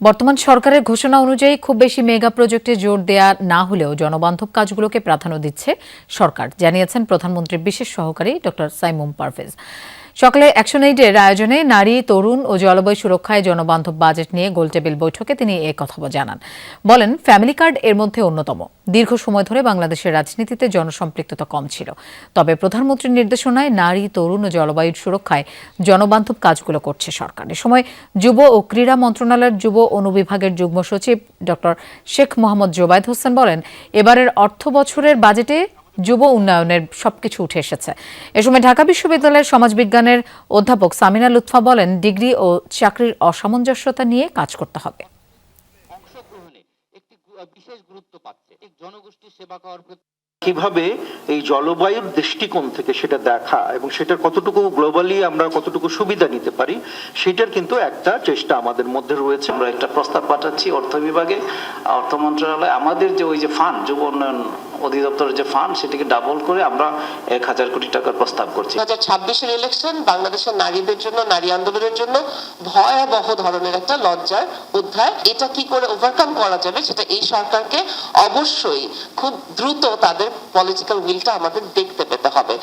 বর্তমান সরকারের ঘোষণা অনুযায়ী খুব বেশি মেগা প্রজেক্টে জোর দেয়া না হলেও জনবান্ধব কাজগুলোকে প্রাধান্য দিচ্ছে সরকার, জানিয়েছেন প্রধানমন্ত্রীর বিশেষ সহকারী ডক্টর সাইমুম পারভেজ। সকালে অ্যাকশন এইডের আয়োজনে নারী, তরুণ ও জলবায়ু সুরক্ষায় জনবান্ধব বাজেট নিয়ে গোলটেবিল বৈঠকে তিনি এ কথা জানান। বলেন, ফ্যামিলি কার্ড এর মধ্যে অন্যতম। দীর্ঘ সময় ধরে বাংলাদেশের রাজনীতিতে জনসম্পৃক্ততা কম ছিল, তবে প্রধানমন্ত্রীর নির্দেশনায় নারী, তরুণ ও জলবায়ু সুরক্ষায় জনবান্ধব কাজগুলো করছে সরকার। এ সময় যুব ও ক্রীড়া মন্ত্রণালয়ের যুব অনুবিভাগের যুগ্ম সচিব ডক্টর শেখ মোহাম্মদ জোবায়েদ হোসেন বলেন, এবারের অর্থ বছরের বাজেটে যুব উন্নয়নের সবকিছু উঠে এসেছে। এ সময় ঢাকা বিশ্ববিদ্যালয়ের সমাজবিজ্ঞানের অধ্যাপক সামিনা লুৎফা বলেন, ডিগ্রি ও চাকরির অসামঞ্জস্যতা নিয়ে কাজ করতে হবে। অংশগ্রহণে একটি বিশেষ গুরুত্ব পাচ্ছে জনগোষ্ঠীর সেবা করার কিভাবে এই জলবায়ুর দৃষ্টিকোণ থেকে সেটা দেখা এবং সেটার কতটুকু গ্লোবালি আমরা কতটুকু সুবিধা নিতে পারি, সেটার কিন্তু একটা চেষ্টা আমাদের মধ্যে রয়েছে। আমরা একটা প্রস্তাব পাঠাচ্ছি অর্থ বিভাগে, অর্থ মন্ত্রণালয় আমাদের যে ওই যে ফান্ড, যুব উন্নয়ন অধিদপ্তরের যে ফান্ড, সেটাকে ডাবল করে আমরা 1000 কোটি টাকার প্রস্তাব করছি। 2026-এর ইলেকশন বাংলাদেশের নারীদের জন্য, নারী আন্দোলনের জন্য ভয়াবহ ধরনের একটা লজ্জার অধ্যায়। এটা কি করে ওভারকাম করা যাবে সেটা এই সরকারকে অবশ্যই খুব দ্রুত তাদের পলিটিক্যাল উইলটা আমাদের দেখতে পেতে হবে।